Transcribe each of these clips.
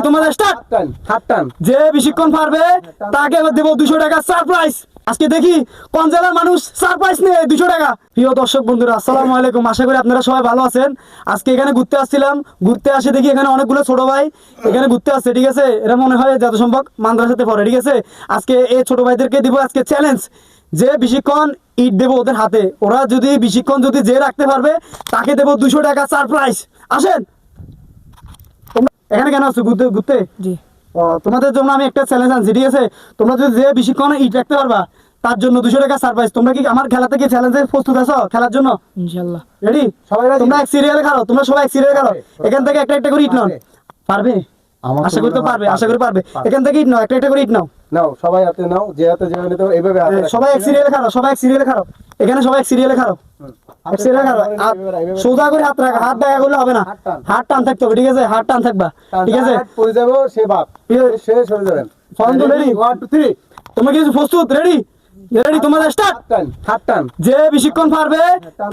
তোমাদের স্টার্ট। হাত টান। যে বেশিক্ষণ পারবে তাকে দেবো 200 টাকা সারপ্রাইজ। আজকে দেখি কোন জেলার মানুষ সারপ্রাইজ নিয়ে 200 টাকা। প্রিয় দর্শক বন্ধুরা, আসসালামু আলাইকুম। আশা করি আপনারা সবাই ভালো আছেন। আজকে এখানে ঘুরতে আসছিলাম, ঘুরতে আসে দেখি এখানে অনেকগুলো ছোট ভাই এখানে ঘুরতে আসছে, ঠিক আছে। এরা মনে হয় যত সম্ভব মাদ্রাসাতে পড়ে, ঠিক আছে। আজকে এই ছোট ভাইদেরকে দিব আজকে চ্যালেঞ্জ, যে বেশিক্ষণ ইট দেবো ওদের হাতে। ওরা যদি বেশিক্ষণ যদি যে রাখতে পারবে তাকে দেবো 200 টাকা সারপ্রাইজ। আসেন। তোমরা এখানে কেন আছো? ঘুরতে ঘুরতে? জি। তোমাদের জন্য আমি একটা চ্যালেঞ্জ আনছি, ঠিক আছে। তোমরা যদি যে বেশিক্ষণ ইট রাখতে পারবা তার জন্য 200 টাকা সারপ্রাইজ। তোমরা কি আমার খেলা থেকে চ্যালেঞ্জে প্রস্তুত আছো খেলার জন্য? ইনশাআল্লাহ রেডি? সবাই ready? তোমরা এক সিরিয়ালে খেলো, তোমরা সবাই এক সিরিয়ালে খেলো। এখান থেকে একটা একটা করে ইট নাও। পারবে? আশা করি তো পারবে, আশা করি পারবে। এখান থেকে ইট নাও, একটা একটা করে ইট নাও। নাও, সবাই হাতে নাও, যে হাতে যে নিতে হবে এইভাবে হাতে রাখো। সবাই এক সিরিয়ালে খাও, সবাই এক সিরিয়ালে খাও। এখানে সবাই এক সিরিয়ালে খাও, এক সিরিয়ালে খাও। সোজা করে হাত রাখা, হাত দেখা করলে হবে না, হাত টান থাকতে হবে, ঠিক আছে। হাত টান থাকবা, ঠিক আছে। হাত পড়ে যাবো, সে বাপ সে সরে যাবেন। ফর্ম তো রেডি? 1 2 3 তোমরা কি প্রস্তুত? রেডি? রেডি? তোমাদের স্টার্ট। হাত টান। যে বেশিক্ষণ পারবে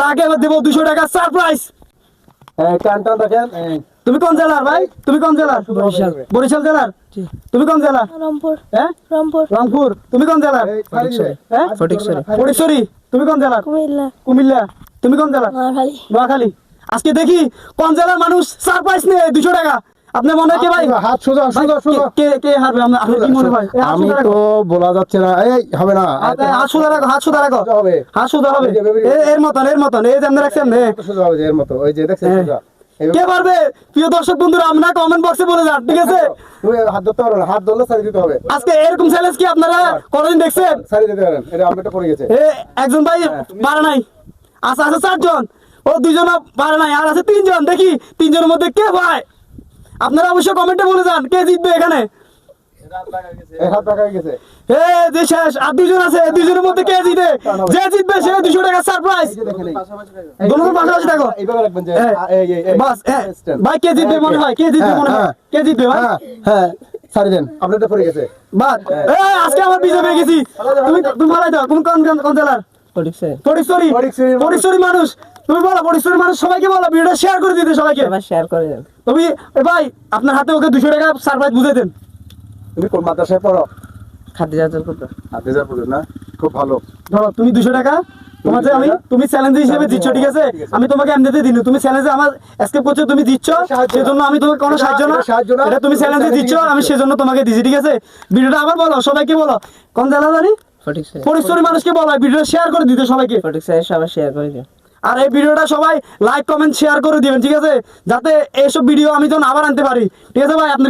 তাকে দেবো 200 টাকা সারপ্রাইজ। টান টান রাখেন। তুমি কোন জেলার ভাই? তুমি কোন জেলার? বরিশাল। বরিশাল জেলার? জি। তুমি কোন জেলা? রংপুর। হ্যাঁ, রংপুর। রংপুর। তুমি কোন জেলার? হ্যাঁ, ফটিকছড়ি। ফটিকছড়ি। তুমি কোন জেলার? কুমিল্লা। কুমিল্লা। তুমি কোন জেলার? নোয়াখালী। নোয়াখালী। আজকে দেখি কোন জেলার মানুষ সারপ্রাইজ নিয়ে 200 টাকা। আপনার মনে হয় কে ভাই? হাত সোজা ভাই, সোজা সোজা। কে কে হারবে? আপনার কি মনে হয়? এই হাত আমি সোজা তো রাখো। বলা যাচ্ছে না, এই হবে না। হাত সোজা রাখো, হাত সোজা রাখো। সোজা হবে। হাত সোজা হবে। এর মতন, এর মতন। এই যে আমরা রাখছেন, সোজা হবে যে এর মতো, ওই যে দেখছেন হ্যাঁ। সোজা। কে পারবে? প্রিয় দর্শক বন্ধুরা, আমরা কমেন্ট বক্সে বলে যান, ঠিক আছে। তুমি হাত ধরতে পারো না, হাত ধরলে সারি দিতে হবে। আজকে এরকম চ্যালেঞ্জ কি আপনারা কোনদিন দেখছেন? সারি দিতে পারেন, এটা আমটা পড়ে গেছে। একজন ভাই পারে নাই, আছে আছে 4 জন, ও 2 জন পারে নাই, আর আছে 3 জন। দেখি 3 জনের মধ্যে কে ভাই? আপনারা অবশ্যই কমেন্টে বলে যান কে জিতবে এখানে। এই হাত দেখা গেছে। যে শেষ আর 2 জন আছে, 2 জনের মধ্যে কে জিতে? যে জিতবে সে 200 টাকা সারপ্রাইজ। এই যে দেখেন, দুটোর পাশাপাশি থাকো। এইভাবে রাখবেন যে এই বাস। ভাই কে জিতবে মনে হয়? কে জিতবে মনে হয়? কে জিতবে ভাই? হ্যাঁ, সারি দেন, আপনারটা পড়ে গেছে। বাস। আজকে আমার বিজয় পেয়ে গেছি। তুমি ভালাই দাও। কোন কোন জেলার? ফটিকছড়ি। ফটিকছড়ি। ফটিকছড়ি মানুষ। তুমি বলো, ফটিকছড়ি মানুষ সবাইকে বলো ভিডিওটা শেয়ার করে দিতে সবাইকে। সবাই শেয়ার করে দেন। তুমি ভাই আপনার হাতে ওকে 200 টাকা সারপ্রাইজ বুঝে দেন। তুমি কোন মাদ্রাসায় পড়ো? খাদিজাতুল কুবরা। হাদিজা পড়ো না? খুব ভালো। ধরো তুমি 200 টাকা তোমাকে আমি, তুমি চ্যালেঞ্জ হিসেবে দিচ্ছ, ঠিক আছে। আমি তোমাকে এমনিতে দিন, তুমি চ্যালেঞ্জে আমার এসকেপ করছো, তুমি দিচ্ছ, সেজন্য আমি তোমাকে কোনো সাহায্য না, এটা তুমি চ্যালেঞ্জে দিচ্ছ, আমি সেজন্য তোমাকে দিচ্ছি, ঠিক আছে। ভিডিওটা আবার বলো, সবাইকে বলো। কোন জেলা জানি? ফটিকছড়ি। ফটিকছড়ি মানুষকে বলো ভিডিওটা শেয়ার করে দিতে সবাইকে। ফটিকছড়ি সবাই শেয়ার করে দেন। আর এই ভিডিওটা সবাই লাইক কমেন্ট শেয়ার করে দিবেন, ঠিক আছে, যাতে এইসব ভিডিও আমি যখন আবার আনতে পারি, ঠিক আছে ভাই। আপনার কিছু